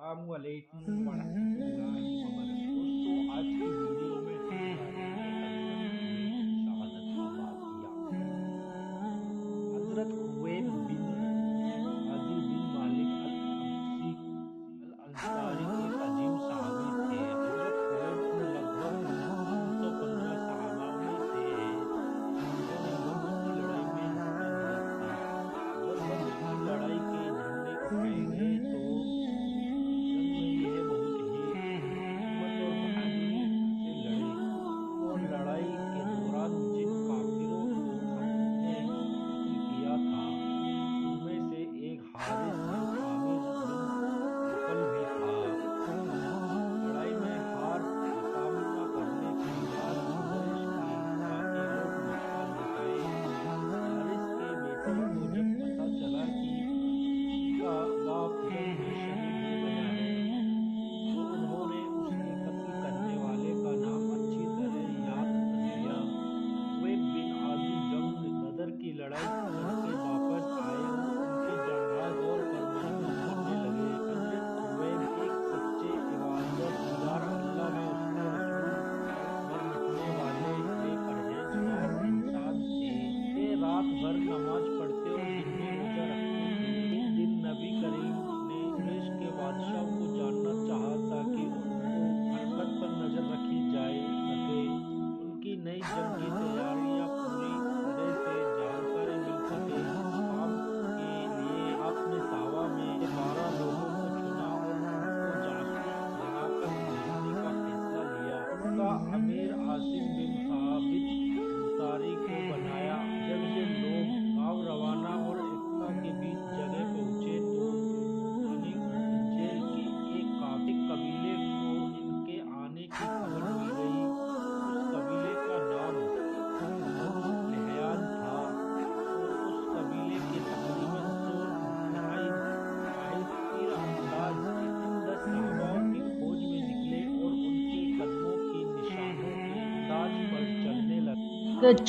السلام علیکم ورحمۃ اللہ وبرکاتہ دوستوں، آج کی ویڈیو میں ہم حضرت خویب بن عدی بن مالک الابسی الانصاری ایک عظیم صحابی تھے۔ حضرت خویب لگ بھگ 315 صحابہ میں سے ہیں جنہوں نے بدر کی لڑائی میں حصہ لیا تھا۔ جب بدر کی لڑائی کے جھنڈے اٹھائے گئے تو جنگ میں یہ بہت ہی ہمت اور بہادری سے لڑے اور لڑائی کے دوران جن کافروں کو ہم نے قتل کیا تھا ان میں سے ایک حارث بن عامر بن نوفل بھی تھا۔ لڑائی میں ہار کا سامنا کرنے کے بعد قریش کی طاقتیں لوٹ مٹا لوٹائے۔ حارث کے بیٹوں کو جب پتہ چلا کہ ان کا باپ جنگ میں شہید ہو گیا ہے تو انہوں نے اس کے قتل کرنے والے کا نام اچھی طرح یاد کر لیا۔ خویب بن عدی جنگ بدر کی لڑائی کر کے واپس آئے اور ان کے جرحال طور پر محنت کرنے لگے۔ حضرت خویب ایک سچے عبادت گزار، اللہ میں اس کے رسول پر مٹنے والے بے پرہیزگار انسان تھے۔ یہ رات بھر نماز پڑھتے اور دن میں روزہ رکھتے تھے۔ ایک دن نبی کریم نے قریش کے بادشاہ کو جاننا چاہا تاکہ ان کو حرکت پر نظر رکھی جائے سکے، ان کی نئی جنگی تیاریاں پوری طرح سے جانکاری مل سکے۔ اس کام کے لیے آپ نے ساوا میں 12 لوگوں کو چنا اور ان کو جاسوس بنا کر بھیجنے کا فیصلہ لیا۔ ان کا امیر عاصم بن ثابت انصاری کو بنایا۔ جب یہ لوگ گاؤں روانہ اور ایکتا کے بیچ جگہ پہنچے تو بنی انجیل کے ایک قبیلے کو ان کے آنے کی خبر مل گئی۔ اس قبیلے کا نام بنو لحیان تھا اور اس قبیلے کے تقریباً 100 انتہائی جاہز تیر انداز ان 10 صحابہ کی کھوج میں نکلے اور ان کے قدموں کی نشانوں کے انداز پر چلنے لگے۔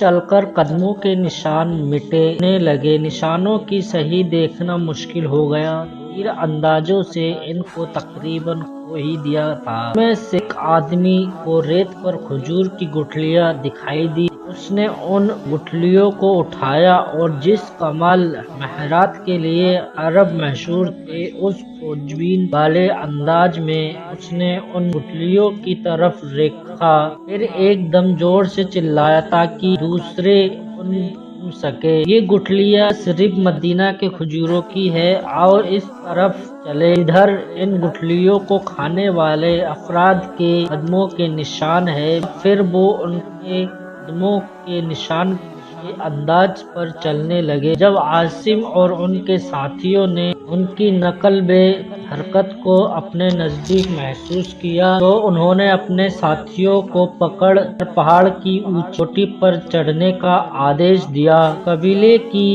چل کر قدموں کے نشان مٹنے لگے، نشانوں کی صحیح دیکھنا مشکل ہو گیا۔ تیر اندازوں سے ان کو تقریباً کھو ہی دیا تھا۔ ان میں سے ایک آدمی کو ریت پر کھجور کی گٹھلیاں دکھائی دی۔ اس نے ان گٹھلیوں کو اٹھایا اور جس کمال مہارت کے لیے عرب مشہور تھے اس کھوجبین والے انداز میں اس نے ان گٹھلیوں کی طرف دیکھا، پھر ایک دم زور سے چلایا تاکہ دوسرے ان سن سکے، یہ گٹھلیاں صرف مدینہ کے کھجوروں کی ہے، آؤ اس طرف چلیں، ادھر ان گٹھلیوں کو کھانے والے افراد کے قدموں کے نشان ہیں۔ پھر وہ ان کے قدموں کے نشان کے انداز پر چلنے لگے۔ جب عاصم اور ان کے ساتھیوں نے ان کی نقل بے حرکت کو اپنے نزدیک محسوس کیا تو انہوں نے اپنے ساتھیوں کو پکڑ کر پہاڑ کی اونچی چوٹی پر چڑھنے کا آدیش دیا۔ قبیلے کی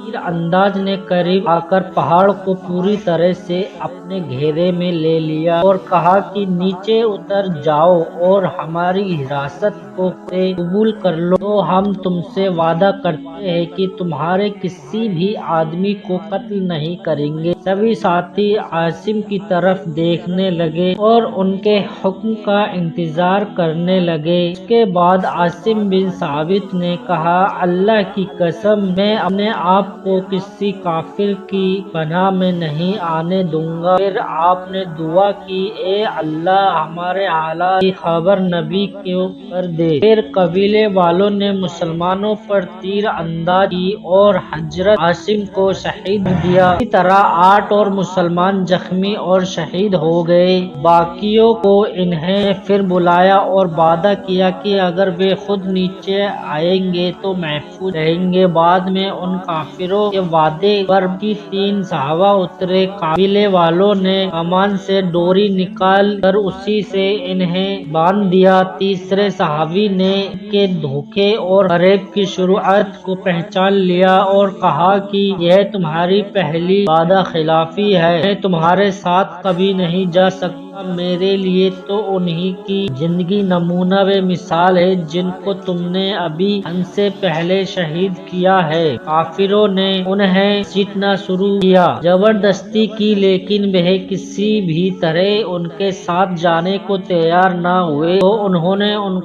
تیر انداز نے قریب آ کر پہاڑ کو پوری طرح سے اپنے گھیرے میں لے لیا اور کہا کہ نیچے اتر جاؤ اور ہماری حراست کو قبول کر لو تو ہم تم سے وعدہ کرتے ہیں کہ تمہارے کسی بھی آدمی کو قتل نہیں کریں گے۔ سبھی ساتھی عاصم کی طرف دیکھنے لگے اور ان کے حکم کا انتظار کرنے لگے۔ اس کے بعد عاصم بن ثابت نے کہا، اللہ کی قسم میں اپنے آپ کو کسی کافر کی پناہ میں نہیں آنے دوں گا۔ پھر آپ نے دعا کی، اے اللہ ہمارے حالات کی خبر نبی کو کر دے۔ پھر قبیلے والوں نے مسلمانوں پر تیر اندازی کی اور حضرت عاصم کو شہید کر دیا۔ اسی طرح 8 اور مسلمان زخمی اور شہید ہو گئے۔ باقیوں کو انہیں پھر بلایا اور وعدہ کیا کہ اگر وہ خود نیچے آئیں گے تو محفوظ رہیں گے۔ بعد میں ان کافروں کے وعدے پر 3 صحابہ اترے۔ قبیلے والوں نے کمان سے ڈوری نکال کر اسی سے انہیں باندھ دیا۔ تیسرے صحابی نے ان کے دھوکے اور فریب کی صورت کو پہچان لیا اور کہا کہ یہ تمہاری پہلی وعدہ خلافی ہے، میں تمہارے ساتھ کبھی نہیں جا سکتا۔ اب میرے لیے تو انہی کی زندگی نمونہ و مثال ہے جن کو تم نے ابھی ہم سے پہلے شہید کیا ہے۔ کافروں نے انہیں سیٹنا شروع کیا، زبردستی کی، لیکن وہ کسی بھی طرح ان کے ساتھ جانے کو تیار نہ ہوئے تو انہوں نے ان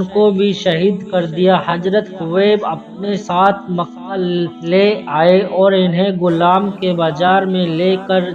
کو بھی شہید کر دیا۔ حضرت خبیب اپنے ساتھ مکہ لے آئے اور انہیں غلام کے بازار میں لے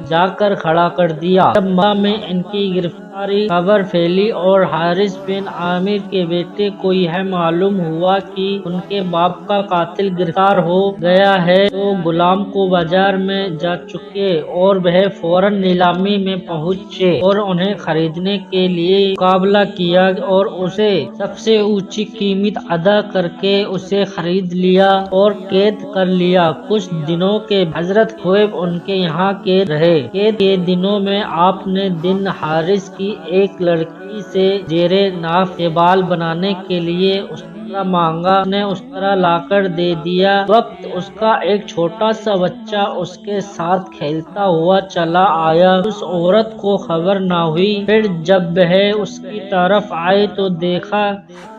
جا کر کھڑا کر دیا۔ جب مکہ میں ان کی گرفتاری خبر پھیلی اور حارث بن عامر کے بیٹے کو یہ معلوم ہوا کہ ان کے باپ کا قاتل گرفتار ہو گیا ہے تو غلام کو بازار میں جا چکے اور وہ فوراً نیلامی میں پہنچے اور انہیں خریدنے کے لیے مقابلہ کیا اور اسے سب سے اونچی قیمت ادا کر کے اسے خرید لیا اور قید کر لیا۔ کچھ دنوں کے بعد حضرت خبیب ان کے یہاں قید رہے۔ قید کے دنوں میں آپ نے دن حارث کی ایک لڑکی سے زیر ناف کے بال بنانے کے لیے استرا مانگا۔ اس نے استرا لا کر دے دیا۔ اس وقت اس کا ایک چھوٹا سا بچہ اس کے ساتھ کھیلتا ہوا چلا آیا۔ اس عورت کو خبر نہ ہوئی۔ پھر جب وہ اس کی طرف آئی تو دیکھا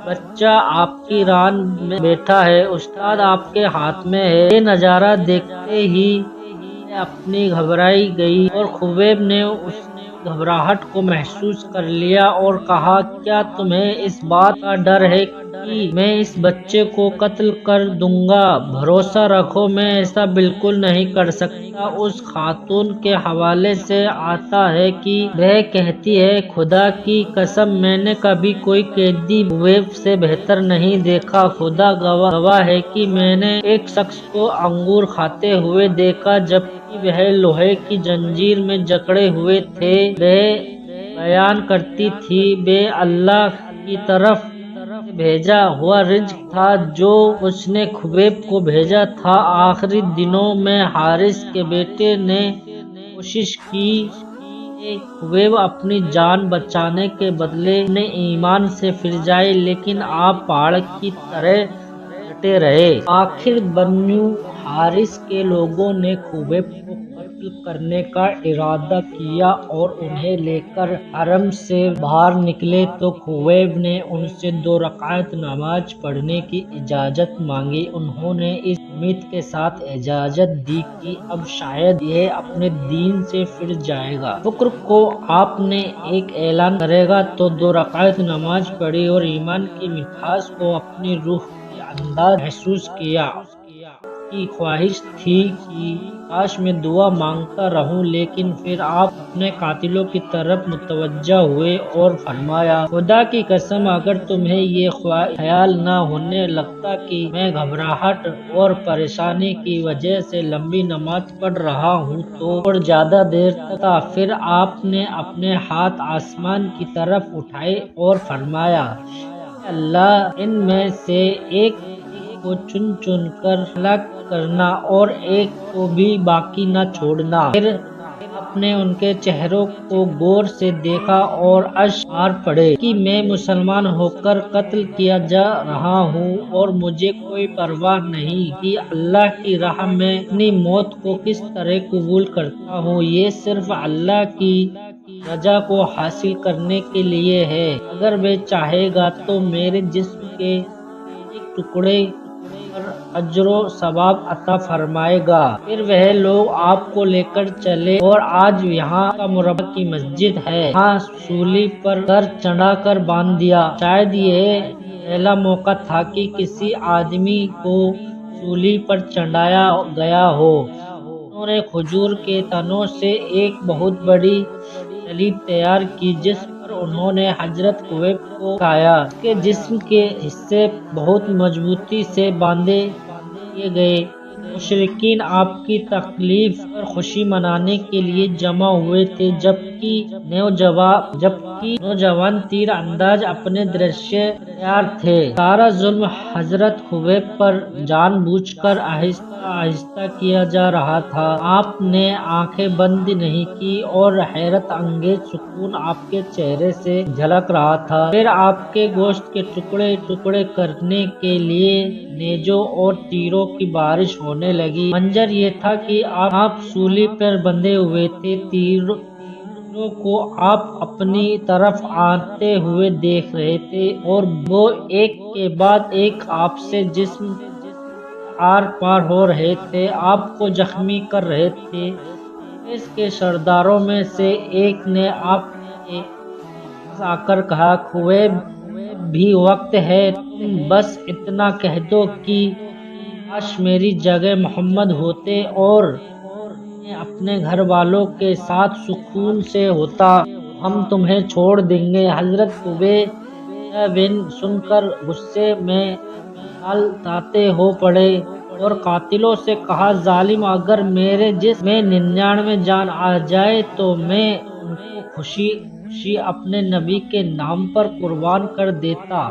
بچہ آپ کی ران میں بیٹھا ہے، استرا آپ کے ہاتھ میں ہے۔ یہ نظارہ دیکھتے ہی وہ اپنی گھبرائی گئی اور خبیب نے اس کی گھبراہٹ کو محسوس کر لیا اور کہا، کیا تمہیں اس بات کا ڈر ہے کہ میں اس بچے کو قتل کر دوں گا؟ بھروسہ رکھو میں ایسا بالکل نہیں کر سکتا۔ اس خاتون کے حوالے سے آتا ہے کہ وہ کہتی ہے، خدا کی قسم میں نے کبھی کوئی قیدی خبیب سے بہتر نہیں دیکھا۔ خدا گواہ ہے کہ میں نے ایک شخص کو انگور کھاتے ہوئے دیکھا جبکہ وہ لوہے کی زنجیر میں جکڑے ہوئے تھے۔ وہ بیان کرتی تھی، یہ اللہ کی طرف سے بھیجا ہوا رزق تھا جو اس نے خبیب کو بھیجا تھا۔ آخری دنوں میں حارث کے بیٹے نے کوشش کی کہ خبیب اپنی جان بچانے کے بدلے اپنے ایمان سے پھر جائے، لیکن آپ پہاڑ کی طرح ڈٹے رہے۔ آخر بنو حارث کے لوگوں نے خبیب کو قتل کرنے کا ارادہ کیا اور انہیں لے کر حرم سے باہر نکلے تو خبیب نے ان سے 2 رکعت نماز پڑھنے کی اجازت مانگی۔ انہوں نے اس امید کے ساتھ اجازت دی کہ اب شاید یہ اپنے دین سے پھر جائے گا۔ شکر کو آپ نے ایک اعلان کرے گا تو 2 رکعت نماز پڑھی اور ایمان کی مٹھاس کو اپنی روح کے اندر محسوس کیا۔ اس کی خواہش تھی کہ کاش میں دعا مانگتا رہوں، لیکن پھر آپ اپنے قاتلوں کی طرف متوجہ ہوئے اور فرمایا، خدا کی قسم اگر تمہیں یہ خیال نہ ہونے لگتا کہ میں گھبراہٹ اور پریشانی کی وجہ سے لمبی نماز پڑھ رہا ہوں تو اور زیادہ دیر تک تھا۔ پھر آپ نے اپنے ہاتھ آسمان کی طرف اٹھائے اور فرمایا، اے اللہ، ان میں سے ایک کو چن چن کر ہلاک کرنا اور ایک کو بھی باقی نہ چھوڑنا۔ پھر آپ نے ان کے چہروں کو غور سے دیکھا اور اشعار پڑھے کہ میں مسلمان ہو کر قتل کیا جا رہا ہوں اور مجھے کوئی پرواہ نہیں کہ اللہ کی راہ میں اپنی موت کو کس طرح قبول کرتا ہوں۔ یہ صرف اللہ کی رضا کو حاصل کرنے کے لیے ہے۔ اگر وہ چاہے گا تو میرے جسم کے ایک ٹکڑے پر اجر و ثواب عطا فرمائے گا۔ پھر وہ لوگ آپ کو لے کر چلے اور آج یہاں کا مربع کی مسجد ہے، وہاں سولی پر سر چڑھا کر باندھ دیا۔ شاید یہ پہلا موقع تھا کہ کسی آدمی کو سولی پر چڑھایا گیا ہو۔ انہوں نے کھجور کے تنوں سے ایک بہت بڑی صلیب تیار کی جس پر انہوں نے حضرت خبیب کو لٹکایا۔ اس کے جسم کے حصے بہت مضبوطی سے باندھے دیے گئے۔ مشرکین آپ کی تکلیف پر خوشی منانے کے لیے جمع ہوئے تھے جبکہ نوجوان تیر انداز اپنے درسے تیار تھے۔ سارا ظلم حضرت خبیب پر جان بوجھ کر آہستہ آہستہ کیا جا رہا تھا۔ آپ نے آنکھیں بند نہیں کی اور حیرت انگیز سکون آپ کے چہرے سے جھلک رہا تھا۔ پھر آپ کے گوشت کے ٹکڑے ٹکڑے کرنے کے لیے نیزوں اور تیروں کی بارش ہونے لگی۔ منظر یہ تھا کہ آپ سولی پر بندھے ہوئے تھے، کو آپ اپنی طرف آتے ہوئے دیکھ رہے تھے اور وہ ایک کے بعد ایک آپ سے جسم آر پار ہو رہے تھے، آپ کو زخمی کر رہے تھے۔ اس کے سرداروں میں سے ایک نے آپ کے پاس آ کر کہا، خبیب بھی وقت ہے، تم بس اتنا کہہ دو کہ کاش میری جگہ محمد ہوتے اور میں اپنے گھر والوں کے ساتھ سکون سے ہوتا، ہم تمہیں چھوڑ دیں گے۔ حضرت خبیب یہ بن سن کر غصے میں تال تاتے ہو پڑے اور قاتلوں سے کہا، ظالم، اگر میرے جسم میں 99 جان آ جائے تو میں ان کو خوشی خوشی اپنے نبی کے نام پر قربان کر دیتا،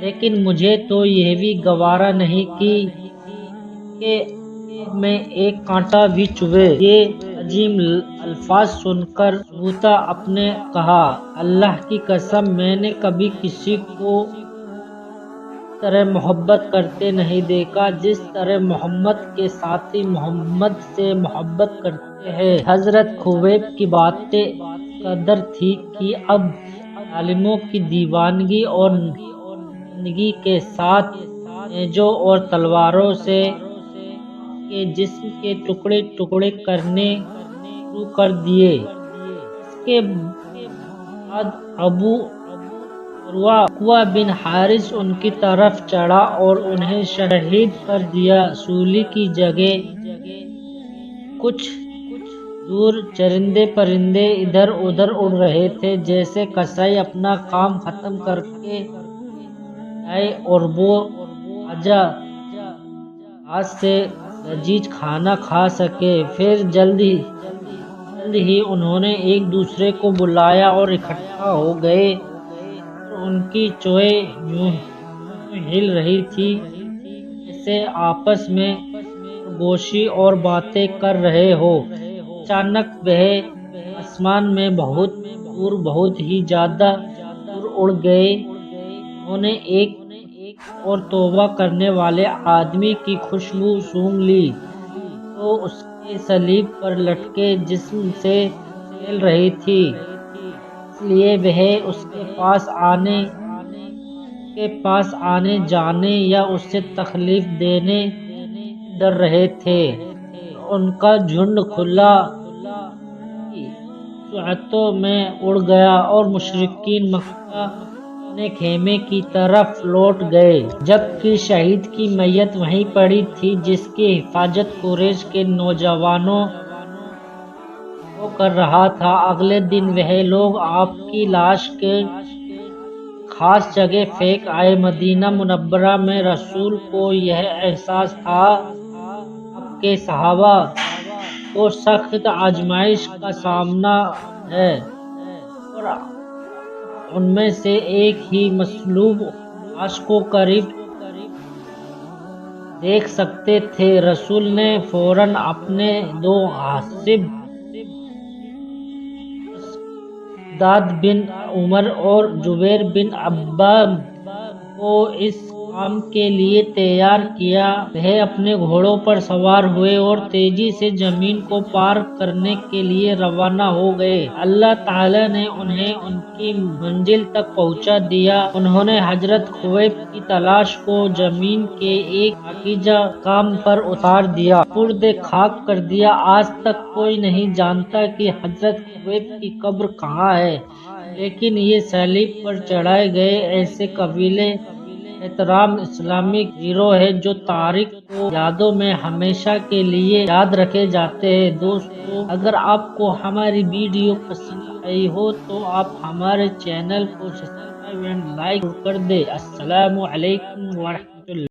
لیکن مجھے تو یہ بھی گوارا نہیں کہ اب میں ایک کانٹا بھی چبھے۔ یہ عظیم الفاظ سن کر ابو طالب نے کہا، اللہ کی قسم، میں نے کبھی کسی کو اس طرح محبت کرتے نہیں دیکھا جس طرح محمد کے ساتھی محمد سے محبت کرتے ہیں۔ حضرت خبیب کی باتیں اس قدر تھیں کہ اب ظالموں کی دیوانگی اور زندگی کے ساتھ نیزوں اور تلواروں سے کے جسم کے ٹکڑے ٹکڑے کرنے شروع کر دیے۔ اس کے بعد ابو عقبہ بن حارث ان کی طرف چڑھا اور انہیں شہید کر دیا۔ سولی کی جگہ کچھ دور چرندے پرندے ادھر ادھر اڑ رہے تھے، جیسے قصائی اپنا کام ختم کر کے جائے اور وہ تازہ گھاس سے لذیذ کھانا کھا سکے۔ پھر جلد ہی انہوں نے ایک دوسرے کو بلایا اور اکٹھا ہو گئے اور ان کی چوائیں یوں ہل رہی تھیں جیسے آپس میں سرگوشی اور باتیں کر رہے ہوں۔ اچانک وہ آسمان میں بہت دور، بہت ہی زیادہ دور اڑ گئے۔ انہوں نے ایک اور توبہ کرنے والے آدمی کی خوشبو سونگھ لی جو اس کے صلیب پر لٹکے جسم سے پھیل رہی تھی، اس لیے وہ اس کے پاس آنے جانے یا اسے تکلیف دینے سے ڈر رہے تھے۔ ان کا جھنڈ خلا کی وسعتوں میں اڑ گیا اور مشرکین مکہ اپنے خیمے کی طرف لوٹ گئے، جبکہ شہید کی میت وہیں پڑی تھی جس کی حفاظت قریش کے نوجوانوں وہ کر رہا تھا۔ اگلے دن وہ لوگ آپ کی لاش کو خاص جگہ پھینک آئے۔ مدینہ منورہ میں رسول کو یہ احساس تھا آپ کے صحابہ کو سخت آزمائش کا سامنا ہے اور ان میں سے ایک ہی مصلوب لاش کو قریب دیکھ سکتے تھے۔ رسول نے فوراً اپنے 2 حاسب مقداد بن عمر اور زبیر بن عوام کو اس کام کے لیے تیار کیا۔ وہ اپنے گھوڑوں پر سوار ہوئے اور تیزی سے زمین کو پار کرنے کے لیے روانہ ہو گئے۔ اللہ تعالیٰ نے انہیں ان کی منزل تک پہنچا دیا۔ انہوں نے حضرت خبیب کی لاش کو زمین کے ایک پاکیزہ مقام پر اتار دیا، سپرد خاک کر دیا۔ آج تک کوئی نہیں جانتا کہ حضرت خبیب کی قبر کہاں ہے، لیکن یہ صلیب پر چڑھائے گئے ایسے قابل احترام اسلامک ہیرو ہیں جو تاریخ کی یادوں میں ہمیشہ کے لیے یاد رکھے جاتے ہیں۔ دوستو، اگر آپ کو ہماری ویڈیو پسند آئی ہو تو آپ ہمارے چینل کو سبسکرائب اور لائک کر دیں۔ السلام علیکم ورحمۃ اللہ۔